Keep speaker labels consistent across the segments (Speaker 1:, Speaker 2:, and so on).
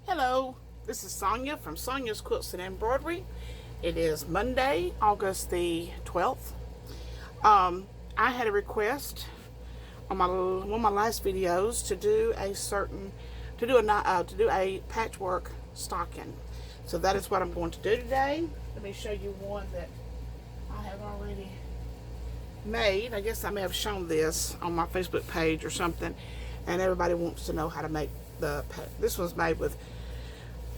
Speaker 1: Hello, this is Sonia from Sonyas Quilts and Embroidery. It is Monday, August the 12th. I had a request on one of my last videos to do a patchwork stocking. So that is what I'm going to do today. Let me show you one that I have already made. I guess I may have shown this on my Facebook page or something, and everybody wants to know how to make this one's made with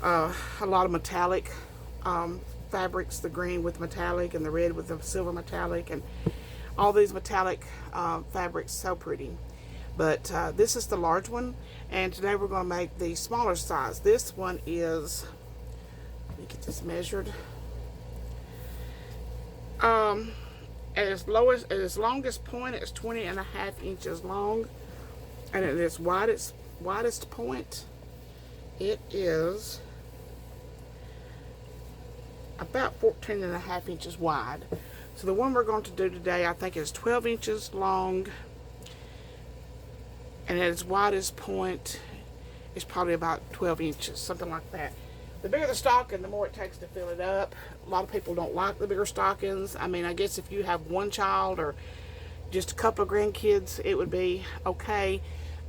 Speaker 1: a lot of metallic fabrics, the green with metallic and the red with the silver metallic, and all these metallic fabrics, so pretty. But this is the large one, and today we're going to make the smaller size. This one is, let me get this measured, at its longest point it's 20.5 inches long, and at its widest point it is about 14.5 inches wide. So the one we're going to do today, I think, is 12 inches long, and at its widest point is probably about 12 inches, something like that. The bigger the stocking, the more it takes to fill it up. A lot of people don't like the bigger stockings. I mean, I guess if you have one child or just a couple of grandkids, it would be okay.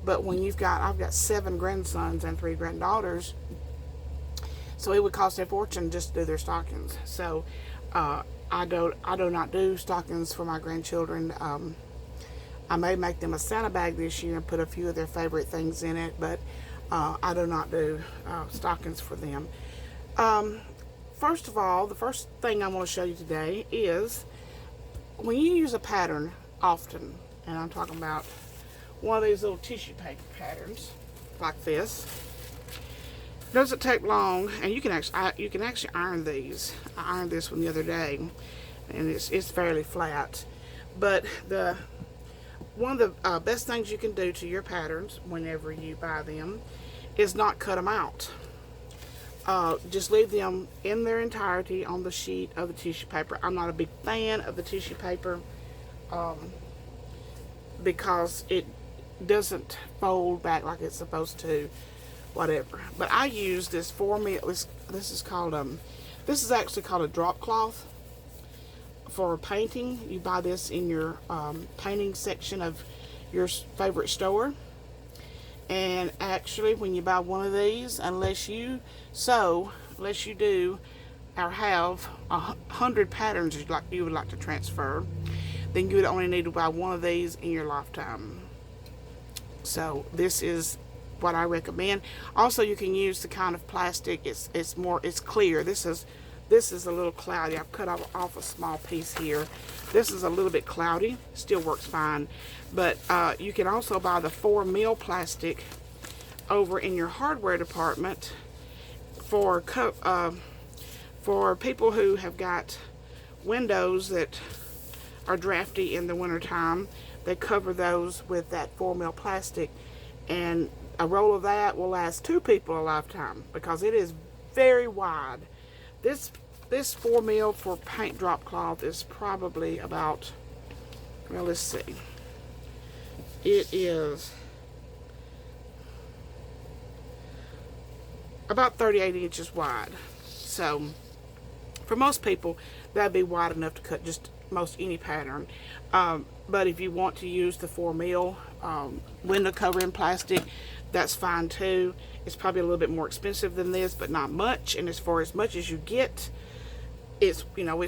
Speaker 1: But when I've got 7 grandsons and 3 granddaughters, so it would cost a fortune just to do their stockings. So I do not do stockings for my grandchildren. I may make them a Santa bag this year and put a few of their favorite things in it, but I do not do stockings for them. First of all, the first thing I want to show you today is when you use a pattern often, and I'm talking about one of these little tissue paper patterns like this. It doesn't take long, and you can actually iron these. I ironed this one the other day, and it's fairly flat. But one of the best things you can do to your patterns whenever you buy them is not cut them out. Just leave them in their entirety on the sheet of the tissue paper. I'm not a big fan of the tissue paper because it doesn't fold back like it's supposed to, whatever. But I use this 4mm. This is actually called a drop cloth for painting. You buy this in your painting section of your favorite store. And actually, when you buy one of these, unless you do or have 100 patterns you would like to transfer, then you would only need to buy one of these in your lifetime. So this is what I recommend. Also, you can use the kind of plastic. It's clear. This is a little cloudy. I've cut off a small piece here. This is a little bit cloudy. Still works fine. But you can also buy the 4mm plastic over in your hardware department for people who have got windows that are drafty in the wintertime. They cover those with that 4mm plastic, and a roll of that will last 2 people a lifetime because it is very wide. This 4mm for paint drop cloth is probably about, well, let's see, it is about 38 inches wide. So for most people, that'd be wide enough to cut just most any pattern. But if you want to use the 4mm window covering plastic, that's fine too. It's probably a little bit more expensive than this, but not much. And for as much as you get, it's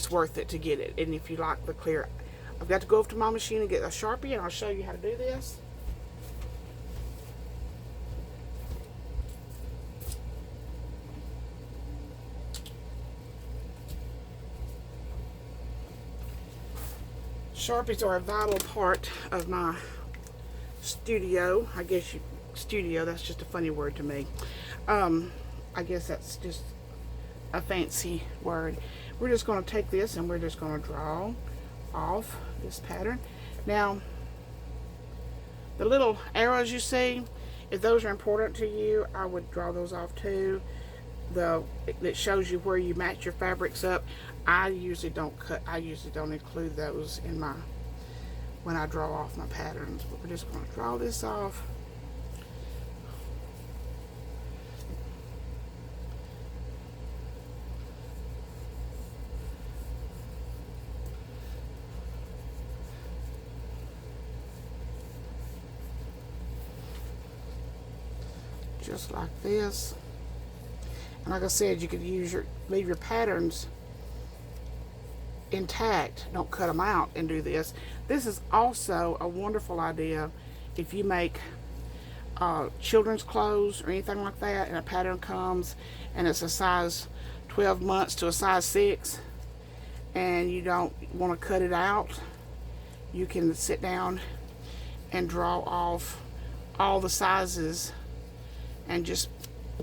Speaker 1: worth it to get it. And if you like the clear, I've got to go over to my machine and get a Sharpie, and I'll show you how to do this. Sharpies are a vital part of my studio. I guess studio, that's just a funny word to me. I guess that's just a fancy word. We're just going to take this and we're just going to draw off this pattern. Now, the little arrows you see, if those are important to you, I would draw those off too. It shows you where you match your fabrics up. I usually don't include those in when I draw off my patterns. But we're just going to draw this off. just like this. And like I said, you could leave your patterns intact, don't cut them out and do this. This is also a wonderful idea if you make children's clothes or anything like that, and a pattern comes and it's a size 12 months to a size 6, and you don't want to cut it out. You can sit down and draw off all the sizes and just,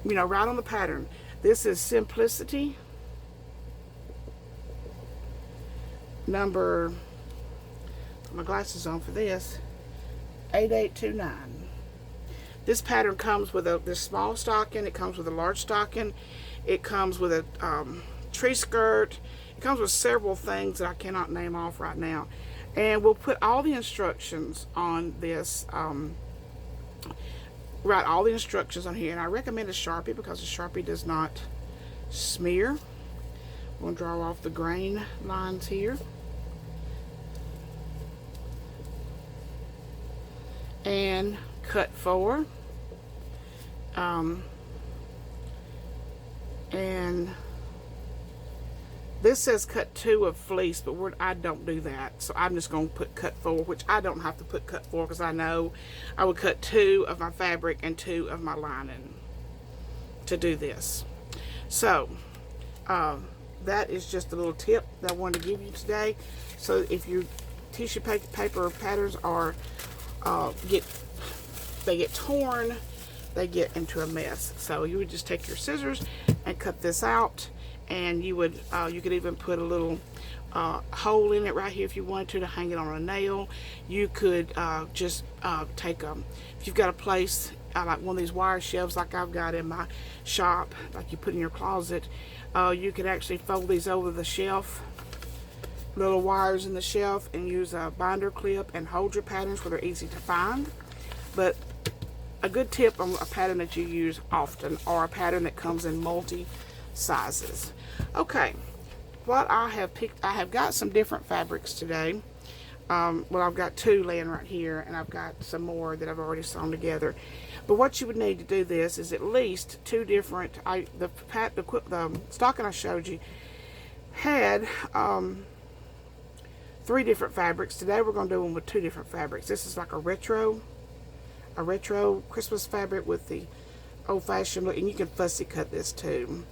Speaker 1: you know, write on the pattern. This is Simplicity number, put my glasses on for this, 8829. This pattern comes with this small stocking, it comes with a large stocking, it comes with a tree skirt, it comes with several things that I cannot name off right now. And we'll put all the instructions on this, write all the instructions on here, and I recommend a Sharpie because the Sharpie does not smear. We'll draw off the grain lines here. And cut 4. And this says cut 2 of fleece, but I don't do that. So I'm just going to put cut 4, which I don't have to put cut 4 because I know I would cut 2 of my fabric and 2 of my lining to do this. So that is just a little tip that I wanted to give you today. So if your tissue paper patterns are they get torn, they get into a mess. So you would just take your scissors and cut this out, and you would you could even put a little hole in it right here if you wanted to hang it on a nail. You could just take if you've got a place like one of these wire shelves like I've got in my shop, like you put in your closet, you could actually fold these over the shelf, little wires in the shelf, and use a binder clip and hold your patterns where they're easy to find. But a good tip on a pattern that you use often, or a pattern that comes in multi sizes. Okay, what I have picked, I have got some different fabrics today. Well, I've got 2 laying right here, and I've got some more that I've already sewn together. But what you would need to do this is at least 2 different, the stocking I showed you had 3 different fabrics. Today we're going to do one with 2 different fabrics. This is like a retro Christmas fabric with the old-fashioned look, and you can fussy cut this too.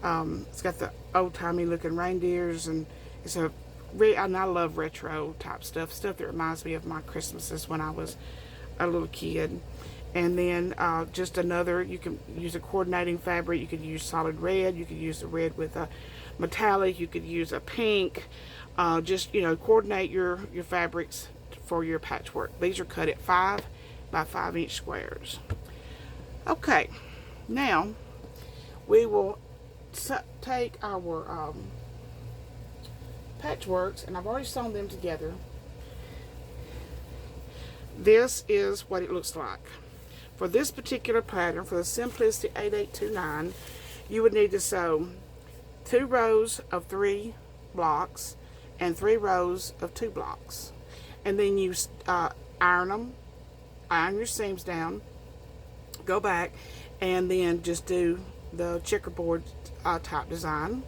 Speaker 1: It's got the old-timey looking reindeers, and it's and I love retro type stuff that reminds me of my Christmases when I was a little kid. And then just another, you can use a coordinating fabric. You could use solid red, you could use the red with a metallic, you could use a pink. Just, you know, coordinate your fabrics for your patchwork. These are cut at 5 by 5 inch squares. Okay, now we will take our patchworks, and I've already sewn them together. This is what it looks like. For this particular pattern, for the Simplicity 8829, you would need to sew 2 rows of 3 blocks and 3 rows of 2 blocks, and then you iron them, iron your seams down, go back, and then just do the checkerboard type design.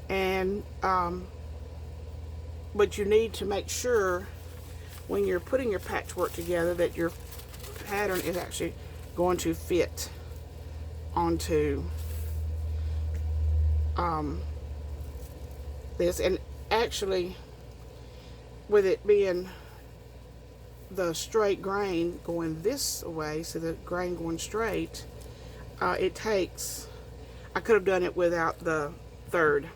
Speaker 1: And but you need to make sure when you're putting your patchwork together that your pattern is actually going to fit onto this. And actually, with it being the straight grain going this way, so the grain going straight, it takes, I could have done it without the third.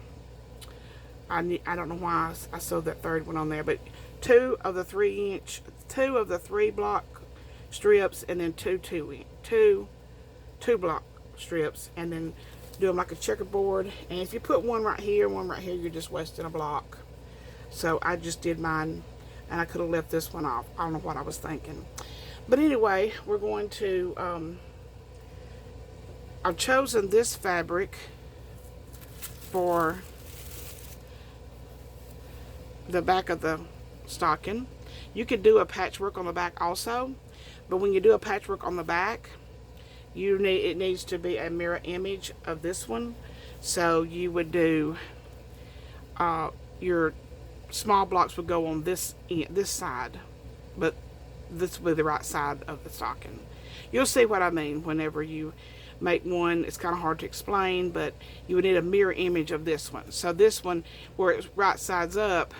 Speaker 1: I don't know why I sewed that third one on there, but 2 of the 3 block strips, and then 2 block strips, and then do them like a checkerboard. And if you put one right here, you're just wasting a block. So I just did mine, and I could have left this one off. I don't know what I was thinking. But anyway, we're going to, I've chosen this fabric for the back of the stocking. You could do a patchwork on the back also, but when you do a patchwork on the back, it needs to be a mirror image of this one. So you would do your small blocks would go on this side, but this will be the right side of the stocking. You'll see what I mean whenever you make one. It's kind of hard to explain, but you would need a mirror image of this one. So this one, where it's right sides up,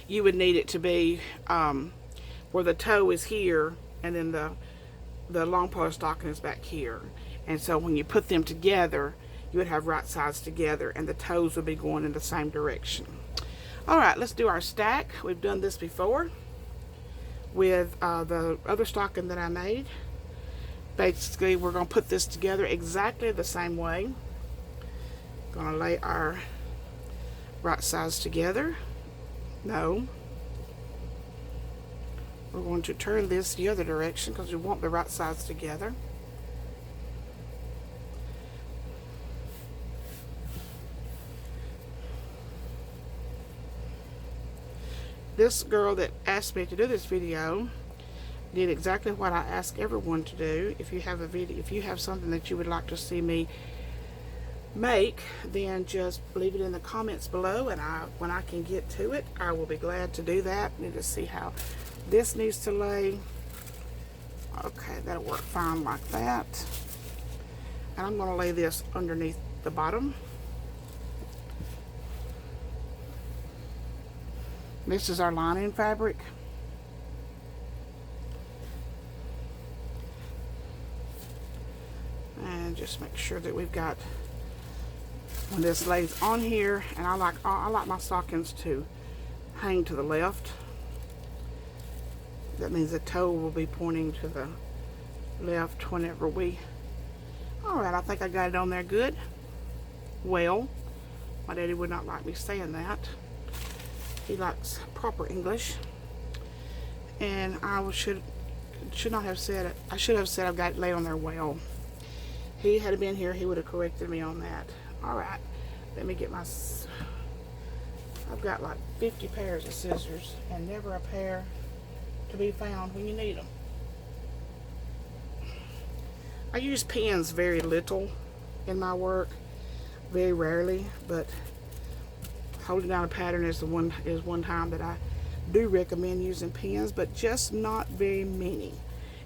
Speaker 1: you would need it to be where the toe is here, and then the long part of stocking is back here. And so when you put them together, you would have right sides together, and the toes would be going in the same direction. All right, let's do our stack. We've done this before with the other stocking that I made. Basically, we're going to put this together exactly the same way. Going to lay our right sides together. No. We're going to turn this the other direction because we want the right sides together. This girl that asked me to do this video did exactly what I ask everyone to do. If you have a video, if you have something that you would like to see me make, then just leave it in the comments below, and when I can get to it, I will be glad to do that. Need to see how this needs to lay. Okay, that'll work fine like that. And I'm going to lay this underneath the bottom. This is our lining fabric. And just make sure that we've got, when this lays on here, and I like my stockings to hang to the left. That means the toe will be pointing to the left whenever we. Alright, I think I got it on there good. Well, my daddy would not like me saying that. He likes proper English, and I should not have said it. I should have said I've got it laid on there well. He had been here, he would have corrected me on that. All right, let me get my. I've got like 50 pairs of scissors, and never a pair to be found when you need them. I use pins very little in my work, very rarely, but holding down a pattern is one time that I do recommend using pins, but just not very many.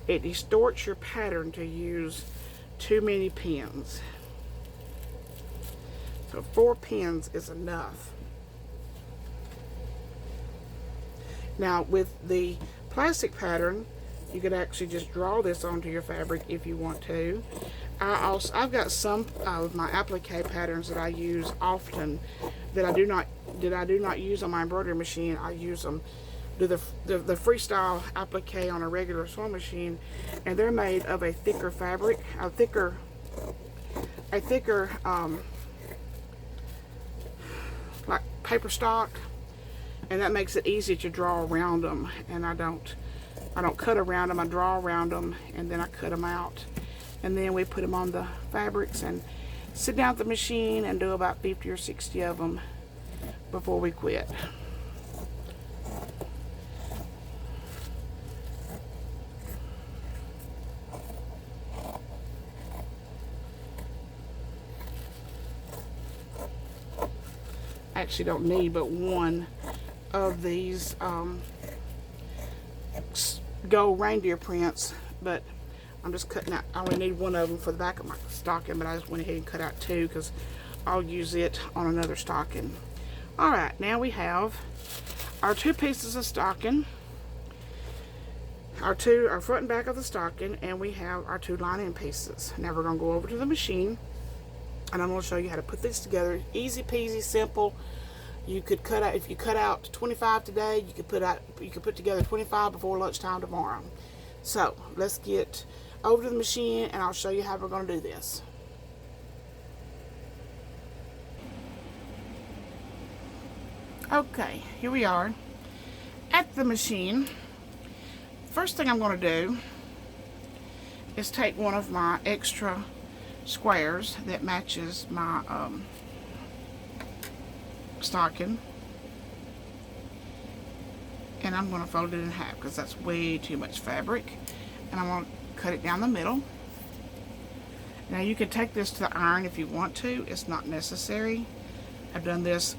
Speaker 1: It distorts your pattern to use too many pins. So 4 pins is enough. Now with the plastic pattern, you could actually just draw this onto your fabric if you want to. I've got some of my applique patterns that I use often that I do not use on my embroidery machine. I use them, do the freestyle applique on a regular sewing machine, and they're made of a thicker fabric, a thicker like paper stock, and that makes it easy to draw around them. And I don't cut around them. I draw around them, and then I cut them out. And then we put them on the fabrics and sit down at the machine and do about 50 or 60 of them before we quit. I actually don't need but one of these gold reindeer prints, but I'm just cutting out. I only need one of them for the back of my stocking, but I just went ahead and cut out 2 because I'll use it on another stocking. Alright, now we have our 2 pieces of stocking, our front and back of the stocking, and we have our 2 lining pieces. Now we're going to go over to the machine, and I'm going to show you how to put this together. Easy peasy, simple. You could cut out, if you cut out 25 today, you could put together 25 before lunchtime tomorrow. So let's get over to the machine, and I'll show you how we're going to do this. Okay, here we are at the machine. First thing I'm going to do is take one of my extra squares that matches my stocking, and I'm going to fold it in half because that's way too much fabric, and I'm going to cut it down the middle. Now you can take this to the iron if you want to. It's not necessary. I've done this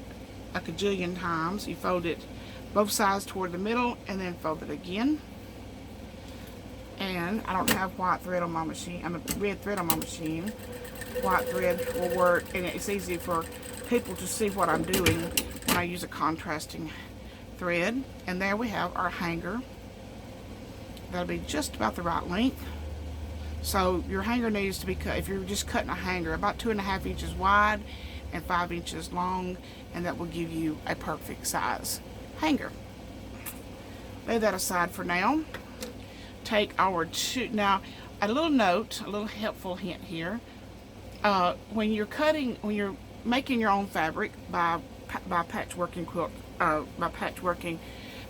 Speaker 1: a cajillion times. You fold it both sides toward the middle and then fold it again. And I don't have white thread on my machine. Red thread on my machine. White thread will work, and it's easy for people to see what I'm doing when I use a contrasting thread. And there we have our hanger. That'll be just about the right length. So your hanger needs to be cut, if you're just cutting a hanger, about 2.5 inches wide and 5 inches long, and that will give you a perfect size hanger. Lay that aside for now. Take our now a little note, a little helpful hint here. When you're making your own fabric by patchworking by patchworking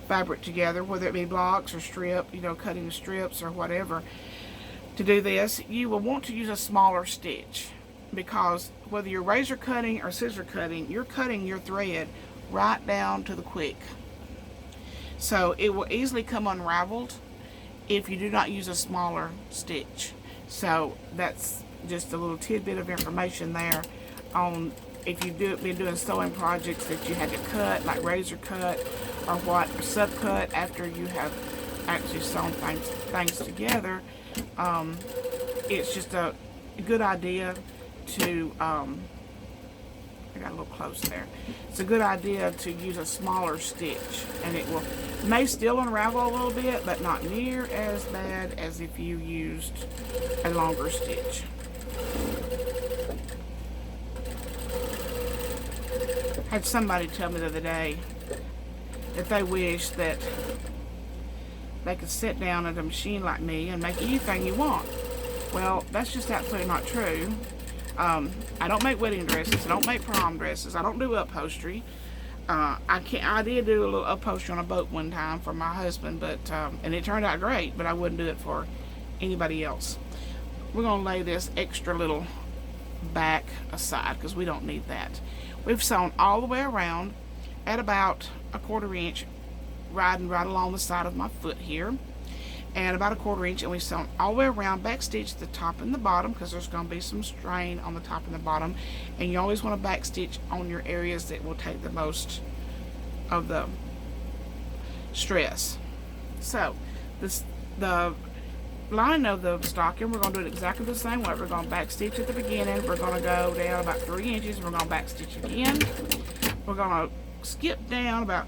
Speaker 1: fabric together, whether it be blocks or strip, cutting strips or whatever. To do this, you will want to use a smaller stitch, because whether you're razor cutting or scissor cutting, you're cutting your thread right down to the quick. So it will easily come unraveled if you do not use a smaller stitch. So that's just a little tidbit of information there on if you've been doing sewing projects that you had to cut, like razor cut or subcut after you have actually sewn things together. It's just a good idea to I got a little close there. It's a good idea to use a smaller stitch, and it may still unravel a little bit, but not near as bad as if you used a longer stitch. I had somebody tell me the other day that they wish that they could sit down at a machine like me and make anything you want. Well, that's just absolutely not true. I don't make wedding dresses. I don't make prom dresses. I don't do upholstery. I did do a little upholstery on a boat one time for my husband, but and it turned out great. But I wouldn't do it for anybody else. We're gonna lay this extra little back aside because we don't need that. We've sewn all the way around at about 1/4 inch, riding right along the side of my foot here, and about 1/4 inch, and we've sewn all the way around, backstitch the top and the bottom because there's going to be some strain on the top and the bottom, and you always want to backstitch on your areas that will take the most of the stress. So the line of the stocking, we're going to do it exactly the same way. We're going to backstitch at the beginning. We're going to go down about 3 inches. We're going to backstitch again. We're going to skip down about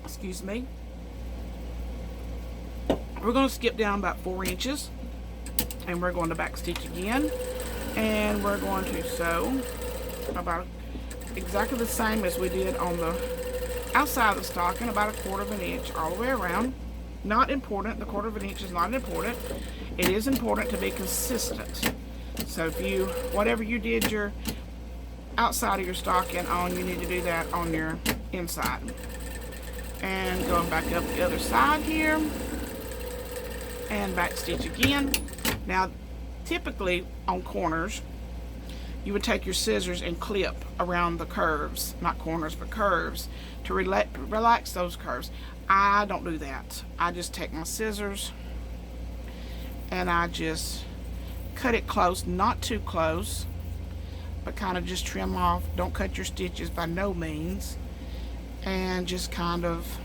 Speaker 1: excuse me. We're going to skip down about 4 inches, and we're going to backstitch again, and we're going to sew about exactly the same as we did on the outside of the stocking, about 1/4 inch all the way around. Not important. The 1/4 inch is not important. It is important to be consistent. So if whatever you did your outside of your stocking on, you need to do that on your inside. And going back up the other side here, and back stitch again. Now, typically on corners, you would take your scissors and clip around the curves, not corners, but curves, to relax those curves. I don't do that. I just take my scissors and I just cut it close, not too close, but kind of just trim off. Don't cut your stitches by no means, and just kind of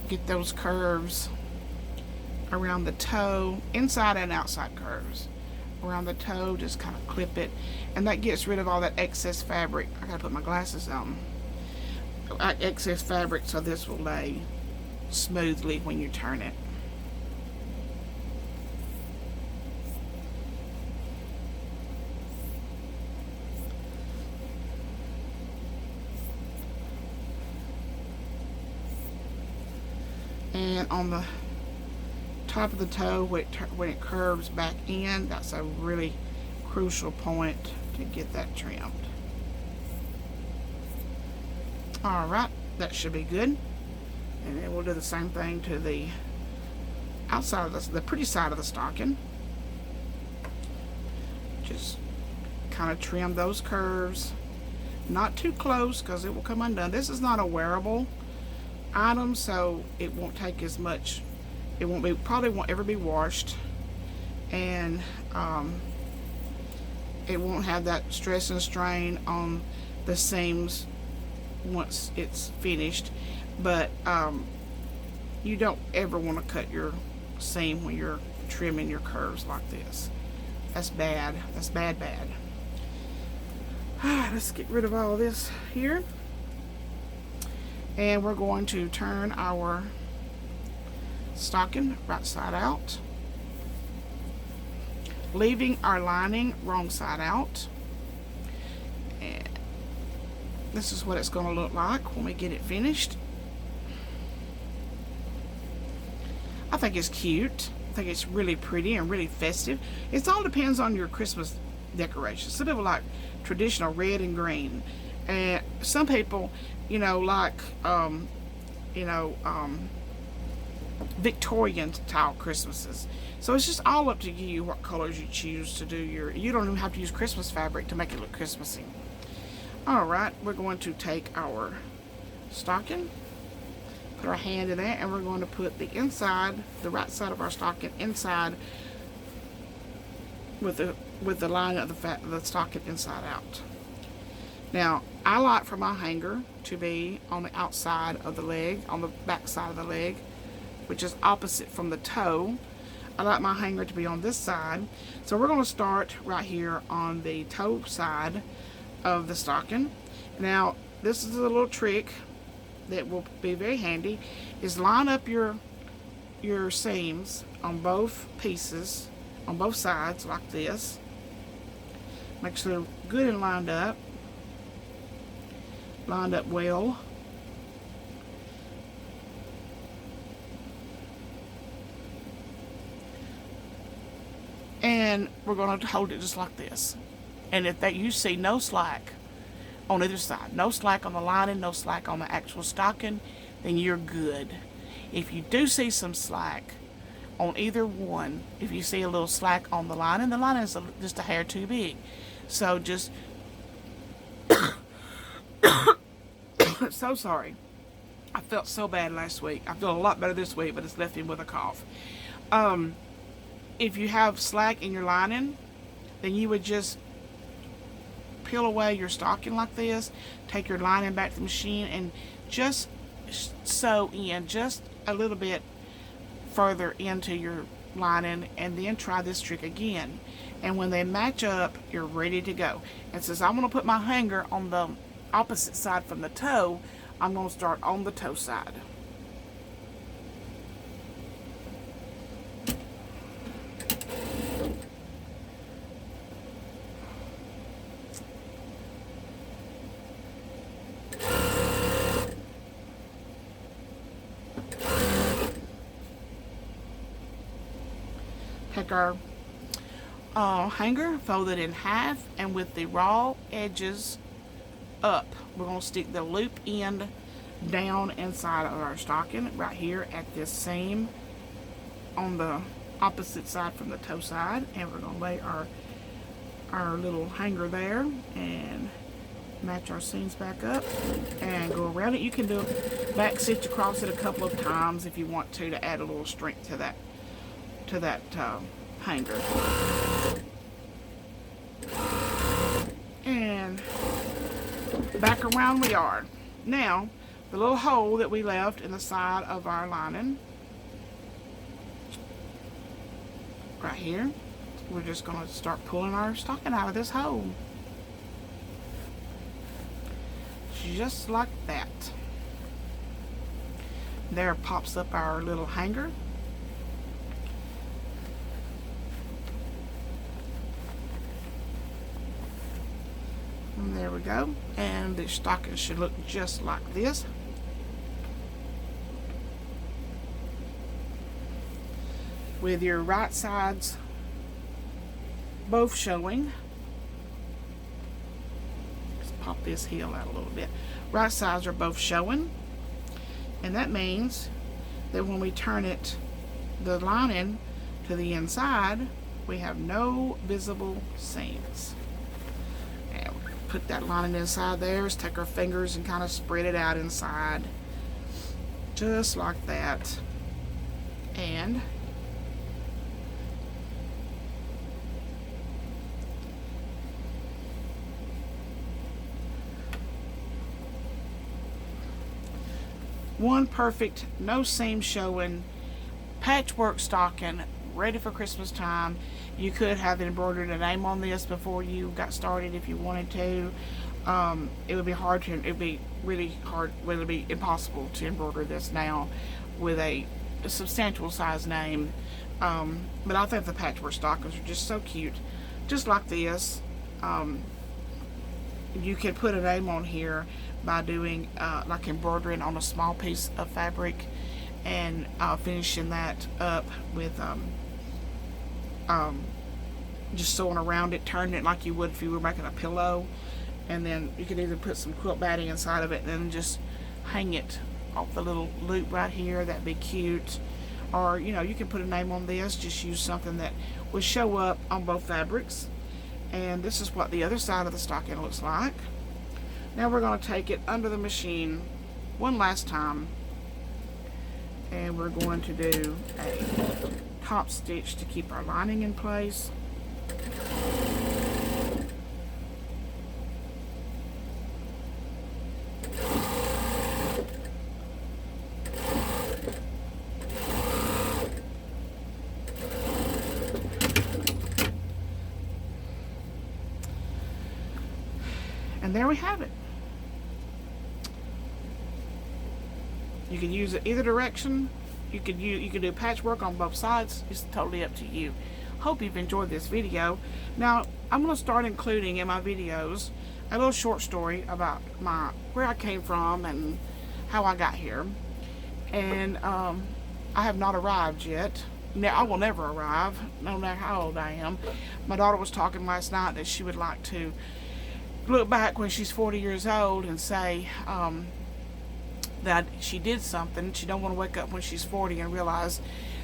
Speaker 1: get those curves around the toe, inside and outside curves around the toe. Just kind of clip it, and that gets rid of all that excess fabric. I gotta put my glasses on. Excess fabric, so this will lay smoothly when you turn it. And on the top of the toe, when it curves back in, that's a really crucial point to get that trimmed. Alright, that should be good. And then we'll do the same thing to the outside of the pretty side of the stocking. Just kind of trim those curves Not too close because it will come undone. This is not a wearable item, so it won't take as much. It won't be, probably won't ever be washed, and it won't have that stress and strain on the seams once it's finished. But you don't ever want to cut your seam when you're trimming your curves like this. That's bad. That's bad. Let's get rid of all this here, and we're going to turn our stocking right side out, leaving our lining wrong side out. And this is what it's going to look like when we get it finished. I think it's cute. I think it's really pretty and really festive. It all depends on your Christmas decorations. Some people like traditional red and green, and some people, you know, like Victorian style Christmases. So it's just all up to you what colors you choose to do your. You don't even have to use Christmas fabric to make it look Christmassy. All right, we're going to take our stocking, put our hand in there, and we're going to put the inside, the right side of our stocking inside with the line of the stocking inside out. Now, I like for my hanger to be on the outside of the leg, on the back side of the leg, which is opposite from the toe. I like my hanger to be on this side. So we're going to start right here on the toe side of the stocking. Now, this is a little trick that will be very handy, is line up your seams on both pieces, on both sides like this. Make sure they're good and lined up well. And we're going to hold it just like this. And if that you see no slack on either side, no slack on the lining, no slack on the actual stocking, then you're good. If you do see some slack on either one, if you see a little slack on the lining is just a hair too big. So just, so sorry. I felt so bad last week. I feel a lot better this week, but it's left me with a cough. If you have slack in your lining, then you would just peel away your stocking like this, take your lining back to the machine, and just sew in just a little bit further into your lining, and then try this trick again. And when they match up, you're ready to go. And since I'm going to put my hanger on the opposite side from the toe, I'm going to start on the toe side. Take our hanger, fold it in half, and with the raw edges up, we're going to stick the loop end down inside of our stocking right here at this seam on the opposite side from the toe side, and we're going to lay our little hanger there and match our seams back up and go around it. You can do a back stitch across it a couple of times if you want to add a little strength to that hanger. And back around we are. Now, the little hole that we left in the side of our lining, right here, we're just going to start pulling our stocking out of this hole. Just like that. There pops up our little hanger. And there we go. And the stocking should look just like this. With your right sides both showing. Let's pop this heel out a little bit. Right sides are both showing. And that means that when we turn it, the lining to the inside, we have no visible seams. put that lining inside there is take our fingers and kind of spread it out inside. Just like that. And one perfect, no seam showing patchwork stocking ready for Christmas time. You could have embroidered a name on this before you got started if you wanted to. It would be hard to, it would be really hard, well, it would be impossible to embroider this now with a substantial size name. But I think the patchwork stockings are just so cute. Just like this. You can put a name on here by doing like embroidering on a small piece of fabric and finishing that up with just sewing around it, turning it like you would if you were making a pillow, and then you can either put some quilt batting inside of it and then just hang it off the little loop right here. That'd be cute. Or you can put a name on this, just use something that will show up on both fabrics. And this is what the other side of the stocking looks like. Now we're going to take it under the machine one last time, and we're going to do a top stitch to keep our lining in place. And there we have it. You can use it either direction. You can do patchwork on both sides. It's totally up to you. Hope you've enjoyed this video. Now I'm going to start including in my videos a little short story about where I came from and how I got here. And I have not arrived yet. Now I will never arrive, no matter how old I am. My daughter was talking last night that she would like to look back when she's 40 years old and say that she did something. She don't want to wake up when she's 40 and realize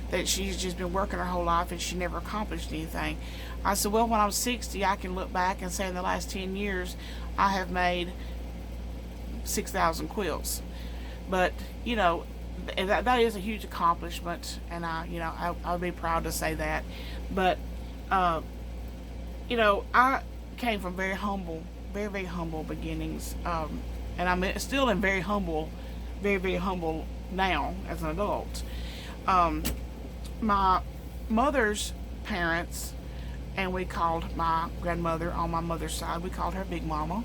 Speaker 1: that she's just been working her whole life and she never accomplished anything. I said, well, when I'm 60, I can look back and say in the last 10 years, I have made 6,000 quilts. But, that is a huge accomplishment, and I'll be proud to say that. But, I came from very, very humble beginnings, and I'm still in very, very humble now as an adult. My mother's parents, and we called my grandmother on my mother's side, we called her Big Mama.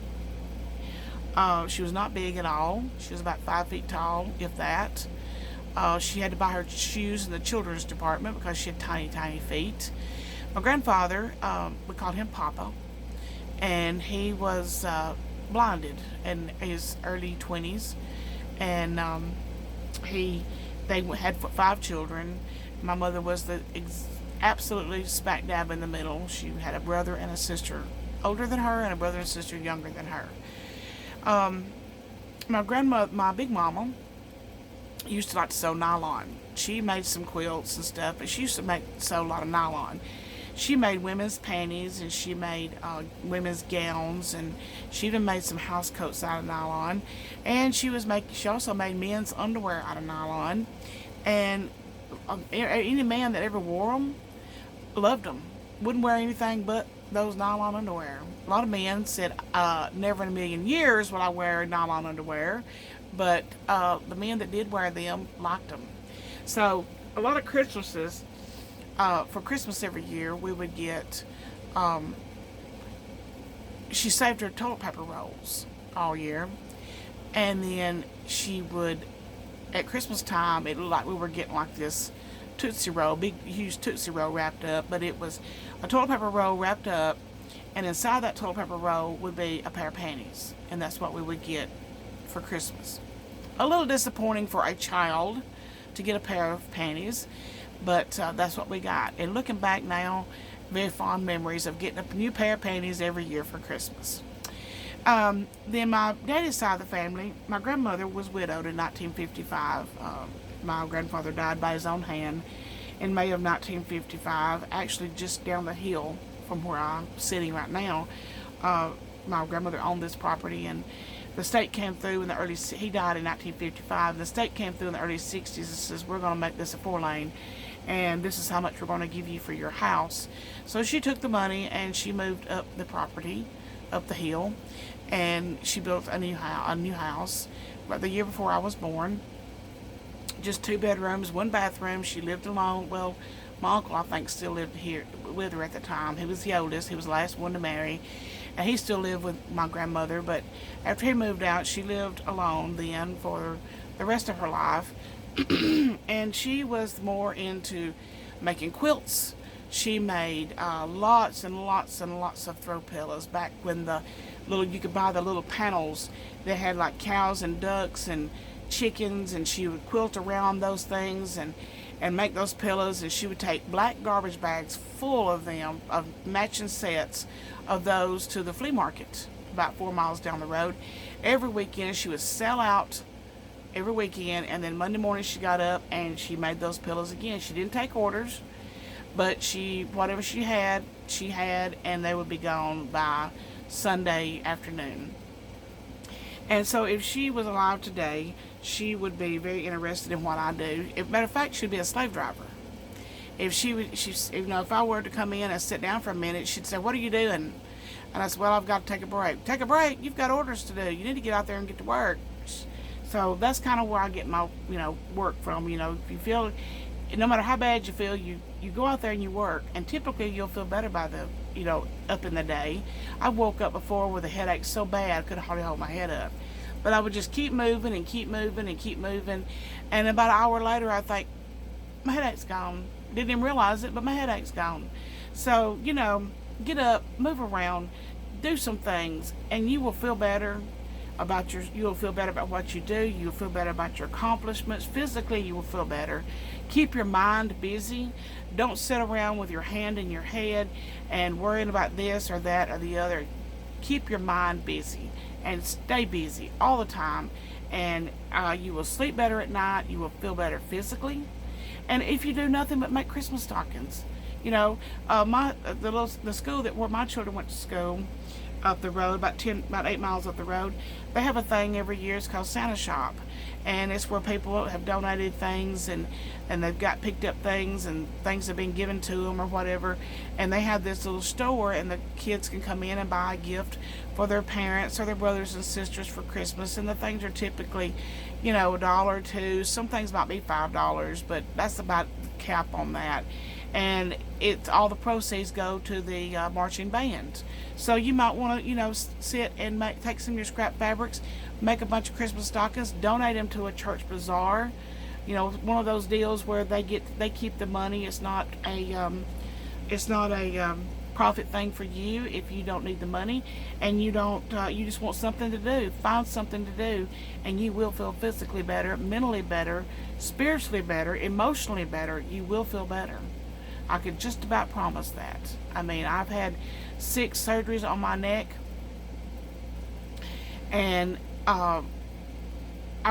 Speaker 1: She was not big at all. She was about 5 feet tall, if that. She had to buy her shoes in the children's department because she had tiny feet. My grandfather, we called him Papa, and he was blinded in his early 20s, and they had 5 children. My mother was absolutely smack dab in the middle. She had a brother and a sister older than her, and a brother and sister younger than her. My Big Mama used to like to sew nylon. She made some quilts and stuff, but she used to sew a lot of nylon. She made women's panties, and she made women's gowns, and she even made some house coats out of nylon. And she also made men's underwear out of nylon. And any man that ever wore them loved them. Wouldn't wear anything but those nylon underwear. A lot of men said, never in a million years would I wear nylon underwear. But the men that did wear them liked them. So a lot of Christmases, for Christmas every year, we would get, she saved her toilet paper rolls all year. And then she would, at Christmas time, it looked like we were getting like this Tootsie Roll, big, huge Tootsie Roll wrapped up. But it was a toilet paper roll wrapped up, and inside that toilet paper roll would be a pair of panties. And that's what we would get for Christmas. A little disappointing for a child to get a pair of panties, but that's what we got. And looking back now, very fond memories of getting a new pair of panties every year for Christmas. Then my daddy's side of the family, my grandmother was widowed in 1955. My grandfather died by his own hand in May of 1955, actually just down the hill from where I'm sitting right now. my grandmother owned this property, and the state came through in the early, he died in 1955. The state came through in the early 60s and says, we're going to make this a 4-lane, and this is how much we're going to give you for your house. So she took the money and she moved up the property, up the hill, and she built a new house. But the year before I was born, just 2 bedrooms, 1 bathroom. She lived alone. Well, my uncle, I think, still lived here with her at the time. He was the oldest. He was the last one to marry. And he still lived with my grandmother. But after he moved out, she lived alone then for the rest of her life. And she was more into making quilts. She made lots and lots and lots of throw pillows back when you could buy the little panels that had like cows and ducks and chickens, and she would quilt around those things and make those pillows. And she would take black garbage bags full of them, of matching sets of those, to the flea market about 4 miles down the road. Every weekend she would sell out every weekend, and then Monday morning she got up and she made those pillows again. She didn't take orders, but whatever she had, and they would be gone by Sunday afternoon. And so if she was alive today, she would be very interested in what I do. Matter of fact, she'd be a slave driver. If I were to come in and sit down for a minute, she'd say, "What are you doing?" And I said, "Well, I've got to take a break." "Take a break? You've got orders to do. You need to get out there and get to work." So that's kind of where I get my, work from. If you feel, no matter how bad you feel, you go out there and you work, and typically you'll feel better by up in the day. I woke up before with a headache so bad I could hardly hold my head up. But I would just keep moving and keep moving and keep moving. And about an hour later, I think, my headache's gone. Didn't even realize it, but my headache's gone. So, get up, move around, do some things, and you will feel better you'll feel better about what you do. You'll feel better about your accomplishments. Physically, you will feel better. Keep your mind busy. Don't sit around with your hand in your head and worrying about this or that or the other. Keep your mind busy and stay busy all the time, and you will sleep better at night. You will feel better physically. And if you do nothing but make Christmas stockings, the school where my children went to school, up the road, about 8 miles up the road, they have a thing every year. It's called Santa Shop, and it's where people have donated things and they've got picked up things, and things have been given to them or whatever, and they have this little store, and the kids can come in and buy a gift for their parents or their brothers and sisters for Christmas. And the things are typically $1 or $2. Some things might be $5, but that's about the cap on that. And all the proceeds go to the marching band. So you might want to, sit and take some of your scrap fabrics, make a bunch of Christmas stockings, donate them to a church bazaar. One of those deals where they keep the money. It's not a profit thing for you if you don't need the money, and you just want something to do. Find something to do, and you will feel physically better, mentally better, spiritually better, emotionally better. You will feel better. I could just about promise that. I've had 6 surgeries on my neck, and I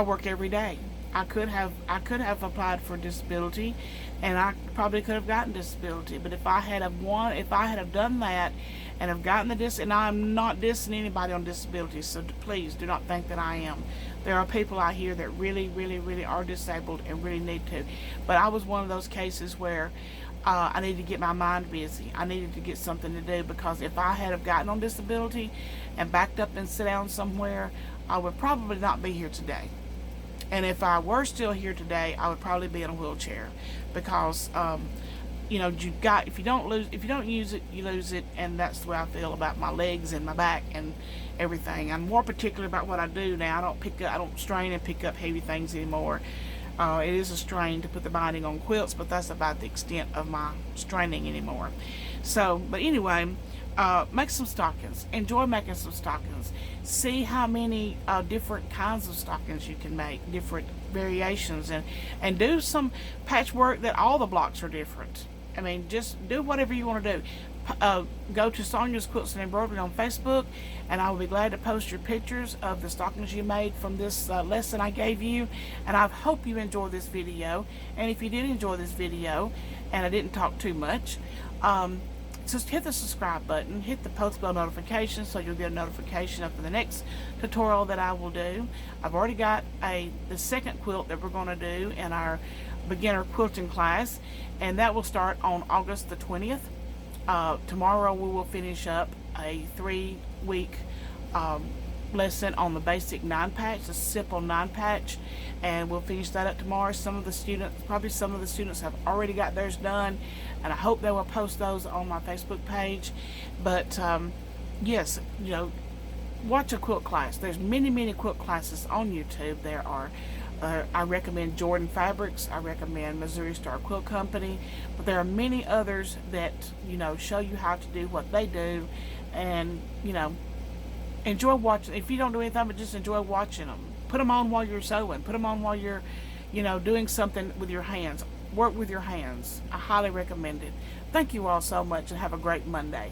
Speaker 1: work every day. I could have applied for disability, and I probably could have gotten disability. But if I had done that and have gotten the and I'm not dissing anybody on disability, so please do not think that I am. There are people out here that really, really, really are disabled and really need to. But I was one of those cases where I needed to get my mind busy. I needed to get something to do, because if I had have gotten on disability and backed up and sit down somewhere, I would probably not be here today. And if I were still here today, I would probably be in a wheelchair, because if you don't use it, you lose it. And that's the way I feel about my legs and my back and everything. I'm more particular about what I do now. I don't strain and pick up heavy things anymore. It is a strain to put the binding on quilts, but that's about the extent of my straining anymore. So, but anyway, make some stockings. Enjoy making some stockings. See how many different kinds of stockings you can make, different variations, and do some patchwork that all the blocks are different. Just do whatever you want to do. Go to Sonyas Quilts and Embroidery on Facebook, and I will be glad to post your pictures of the stockings you made from this lesson I gave you. And I hope you enjoyed this video. And if you did enjoy this video, and I didn't talk too much, just hit the subscribe button, hit the post bell notification so you'll get a notification of the next tutorial that I will do. I've already got the second quilt that we're going to do in our beginner quilting class, and that will start on August the 20th. Tomorrow we will finish up a 3-week lesson on the basic 9-patch, the simple 9-patch, and we'll finish that up tomorrow. Probably some of the students have already got theirs done, and I hope they will post those on my Facebook page. But yes, you know, watch a quilt class. There's many quilt classes on YouTube. There are I recommend Jordan Fabrics, I recommend Missouri Star Quilt Company, but there are many others that, you know, show you how to do what they do, and, you know, enjoy watching. If you don't do anything but just enjoy watching them, put them on while you're sewing, put them on while you're, you know, doing something with your hands. Work with your hands. I highly recommend it. Thank you all so much, and have a great Monday.